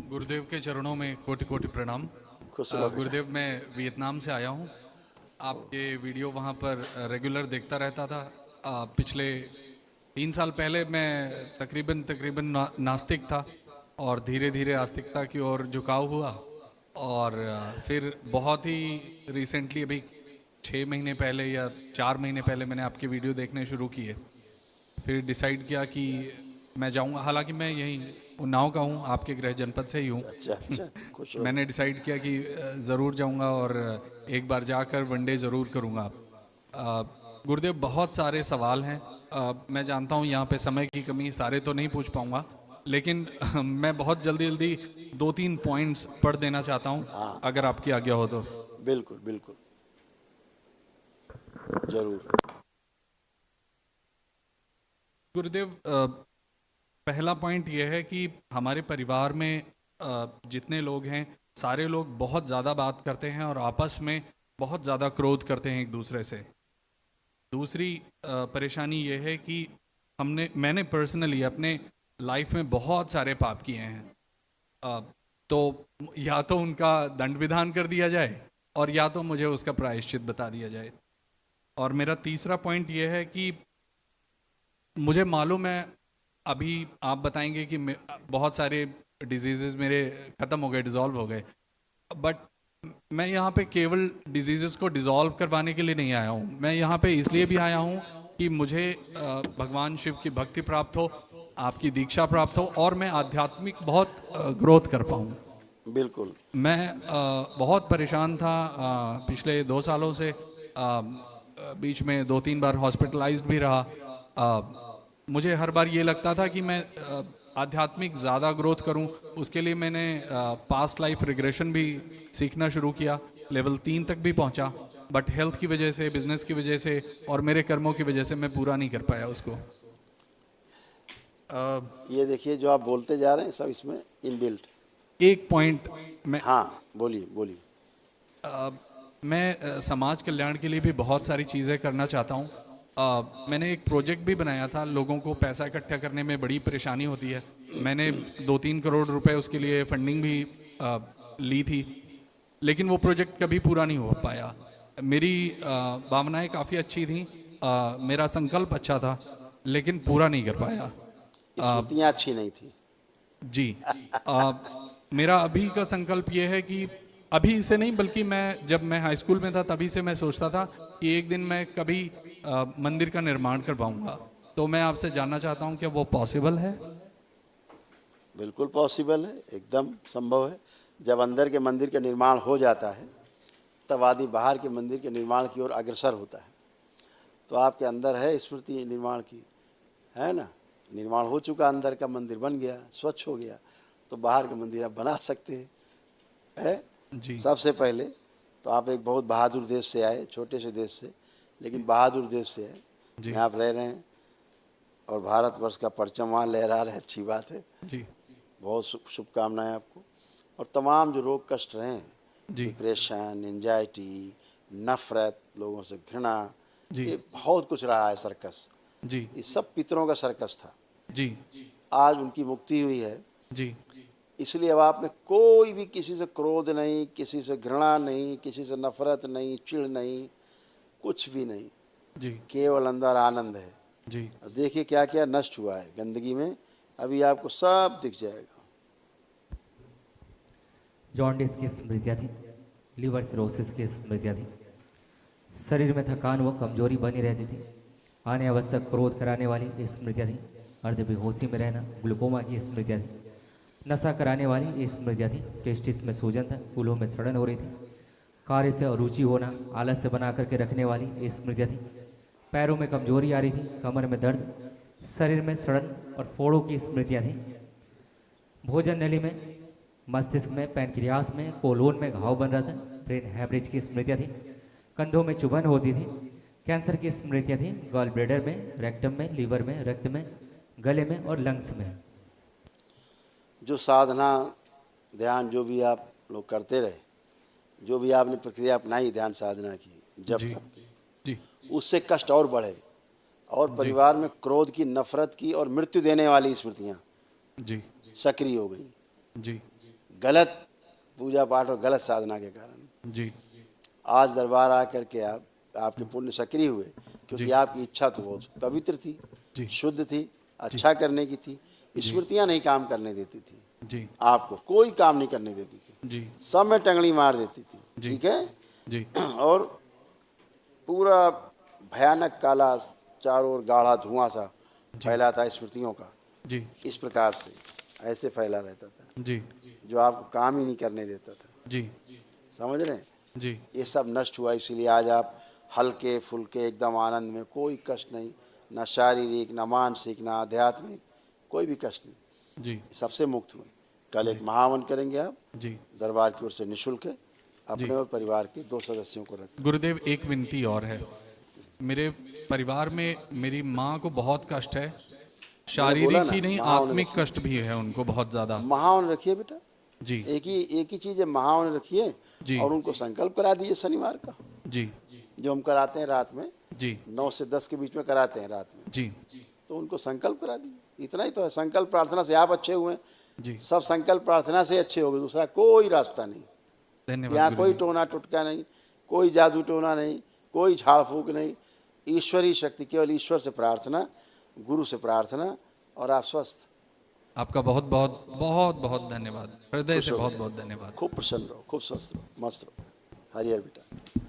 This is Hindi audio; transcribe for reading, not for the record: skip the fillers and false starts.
गुरुदेव के चरणों में कोटि कोटि प्रणाम। खुश रहो बेटा। गुरुदेव, मैं वियतनाम से आया हूँ। आपके वीडियो वहाँ पर रेगुलर देखता रहता था। पिछले 3 साल पहले मैं तकरीबन तकरीबन नास्तिक था और धीरे धीरे आस्तिकता की ओर झुकाव हुआ। और फिर बहुत ही रिसेंटली, अभी 6 महीने पहले या 4 महीने पहले मैंने आपके वीडियो देखने शुरू किए। फिर डिसाइड किया कि मैं जाऊंगा। हालांकि मैं यहीं उन्नाव का हूँ, आपके गृह जनपद से ही हूँ। अच्छा अच्छा अच्छा, खुश रहो। मैंने डिसाइड किया कि ज़रूर जाऊंगा और एक बार जाकर वनडे ज़रूर करूंगा। गुरुदेव, बहुत सारे सवाल हैं। मैं जानता हूँ यहाँ पे समय की कमी, सारे तो नहीं पूछ पाऊंगा, लेकिन मैं बहुत जल्दी जल्दी 2-3 पॉइंट्स पढ़ देना चाहता हूँ, हाँ अगर आपकी आज्ञा हो तो। बिल्कुल बिल्कुल, जरूर। गुरुदेव, पहला पॉइंट ये है कि हमारे परिवार में जितने लोग हैं, सारे लोग बहुत ज़्यादा बात करते हैं और आपस में बहुत ज़्यादा क्रोध करते हैं एक दूसरे से। दूसरी परेशानी ये है कि मैंने पर्सनली अपने लाइफ में बहुत सारे पाप किए हैं। अ, तो या तो उनका दंड विधान कर दिया जाए और या तो मुझे उसका प्रायश्चित बता दिया जाए। और मेरा तीसरा पॉइंट ये है कि मुझे मालूम है, अभी आप बताएंगे कि बहुत सारे डिजीजेस मेरे ख़त्म हो गए, डिज़ोल्व हो गए, बट मैं यहाँ पे केवल डिजीजेस को डिज़ोल्व करवाने के लिए नहीं आया हूँ। मैं यहाँ पे इसलिए भी आया हूँ कि मुझे भगवान शिव की भक्ति प्राप्त हो, आपकी दीक्षा प्राप्त हो और मैं आध्यात्मिक बहुत ग्रोथ कर पाऊँ। बिल्कुल मैं बहुत परेशान था पिछले 2 सालों से। बीच में 2-3 बार हॉस्पिटलाइज्ड भी रहा। मुझे हर बार ये लगता था कि मैं आध्यात्मिक ज़्यादा ग्रोथ करूं, उसके लिए मैंने पास्ट लाइफ रिग्रेशन भी सीखना शुरू किया, लेवल 3 तक भी पहुंचा, बट हेल्थ की वजह से, बिजनेस की वजह से और मेरे कर्मों की वजह से मैं पूरा नहीं कर पाया उसको। ये देखिए, जो आप बोलते जा रहे हैं सब इसमें इनबिल्ट। एक पॉइंट मैं हाँ बोलिए बोलिए। समाज कल्याण के लिए भी बहुत सारी चीज़ें करना चाहता हूँ। मैंने एक प्रोजेक्ट भी बनाया था, लोगों को पैसा इकट्ठा करने में बड़ी परेशानी होती है। मैंने 2-3 करोड़ रुपए उसके लिए फंडिंग भी ली थी, लेकिन वो प्रोजेक्ट कभी पूरा नहीं हो पाया। मेरी भावनाएं काफ़ी अच्छी थी, मेरा संकल्प अच्छा था, लेकिन पूरा नहीं कर पाया। स्मृतियाँ अच्छी नहीं थी। जी। आ, मेरा अभी का संकल्प ये है कि अभी से नहीं, बल्कि मैं जब मैं हाई स्कूल में था तभी से मैं सोचता था कि एक दिन मैं कभी मंदिर का निर्माण करवाऊंगा। तो मैं आपसे जानना चाहता हूँ कि वो पॉसिबल है? बिल्कुल पॉसिबल है, एकदम संभव है। जब अंदर के मंदिर का निर्माण हो जाता है तब आदमी बाहर के मंदिर के निर्माण की ओर अग्रसर होता है। तो आपके अंदर है स्मृति निर्माण की, है ना। निर्माण हो चुका, अंदर का मंदिर बन गया, स्वच्छ हो गया, तो बाहर का मंदिर आप बना सकते हैं। है जी। सबसे पहले तो आप एक बहुत बहादुर देश से आए, छोटे से देश से, लेकिन बहादुर देश से आए। जी। में आप रह रहे हैं और भारतवर्ष का परचम वहाँ लहरा रहा है, अच्छी बात है। जी। बहुत शुभकामनाएं आपको। और तमाम जो रोग कष्ट रहे हैं, जी। डिप्रेशन, एंजाइटी, नफरत, लोगों से घृणा, जी। ये बहुत कुछ रहा है सर्कस। जी। ये सब पितरों का सर्कस था। जी। आज उनकी मुक्ति हुई है, जी। इसलिए अब आप में कोई भी किसी से क्रोध नहीं, किसी से घृणा नहीं, किसी से नफरत नहीं, चिढ़ नहीं, कुछ भी नहीं। जी। केवल अंदर आनंद है। जी। और देखिए क्या क्या नष्ट हुआ है गंदगी में, अभी आपको सब दिख जाएगा। जॉन्डिस की स्मृतियाँ थी, लीवर सिरोसिस की स्मृतियाँ थी, शरीर में थकान व कमजोरी बनी रहती थी, आने आवश्यक क्रोध कराने वाली स्मृतियाँ थी, अर्धबेहोशी में रहना, ग्लूकोमा की स्मृतियाँ थी, नशा कराने वाली स्मृतियाँ थी, टेस्टिस में सूजन था, फूलों में सड़न हो रही थी, कार्य से अरुचि होना, आलस्य बना करके रखने वाली स्मृतियाँ थी, पैरों में कमजोरी आ रही थी, कमर में दर्द, शरीर में सड़न और फोड़ों की स्मृतियाँ थी, भोजन नली में, मस्तिष्क में, पैनक्रियास में, कोलोन में घाव बन रहा था, ब्रेन हैमरेज की स्मृतियाँ थी, कंधों में चुभन होती थी, कैंसर की स्मृतियाँ थी, गॉल ब्लैडर में, रेक्टम में, लीवर में, रक्त में, गले में और लंग्स में। जो साधना ध्यान जो भी आप लोग करते रहे, जो भी आपने प्रक्रिया अपनाई ध्यान साधना की, जब जी। तक जी। उससे कष्ट और बढ़े, और जी। परिवार में क्रोध की, नफरत की और मृत्यु देने वाली स्मृतियाँ जी। सक्रिय हो गई। जी। गलत पूजा पाठ और गलत साधना के कारण। जी आज दरबार आकर के आपके पुण्य सक्रिय हुए, क्योंकि आपकी इच्छा तो बहुत पवित्र थी, जी। शुद्ध थी, अच्छा करने की थी। स्मृतियाँ नहीं काम करने देती थी, जी आपको कोई काम नहीं करने देती थी, जी सब में टंगड़ी मार देती थी। जी। ठीक है। जी और पूरा भयानक काला चारों ओर गाढ़ा धुआं सा फैला था स्मृतियों का। जी इस प्रकार से ऐसे फैला रहता था, जी जो आपको काम ही नहीं करने देता था। जी समझ रहे हैं? जी ये सब नष्ट हुआ, इसीलिए आज आप हल्के फुल्के एकदम आनंद में, कोई कष्ट नहीं, न शारीरिक न मानसिक न आध्यात्मिक, कोई भी कष्ट नहीं, जी सबसे मुक्त हुए। कल एक महावन करेंगे आप जी। दरबार की ओर से निःशुल्क, अपने और परिवार के 2 सदस्यों को रख। गुरुदेव एक विनती और है, मेरे परिवार में मेरी माँ को बहुत कष्ट है, शारीरिक ही नहीं आत्मिक कष्ट भी है उनको बहुत ज़्यादा। महावन रखिए बेटा, जी एक ही चीज़ है, महावन रखिए जी। और उनको संकल्प करा दीजिए शनिवार का, जी जो हम कराते हैं रात में, जी 9 से 10 के बीच में कराते हैं रात में। जी तो उनको संकल्प करा दीजिए, इतना ही तो है। संकल्प प्रार्थना से आप अच्छे हुए, जी। सब संकल्प प्रार्थना से अच्छे हो गए, दूसरा कोई रास्ता नहीं। धन्यवाद यहाँ कोई गुरुदेव। टोना टुटका नहीं, कोई जादू टोना नहीं, कोई झाड़ फूक नहीं, ईश्वरीय शक्ति, केवल ईश्वर से प्रार्थना, गुरु से प्रार्थना, और आप स्वस्थ। आपका बहुत बहुत बहुत बहुत धन्यवाद, हृदय से खुश हो। बहुत बहुत धन्यवाद। खूब प्रसन्न रहो, खूब स्वस्थ रहो, मस्त रहो। हरिहर बेटा।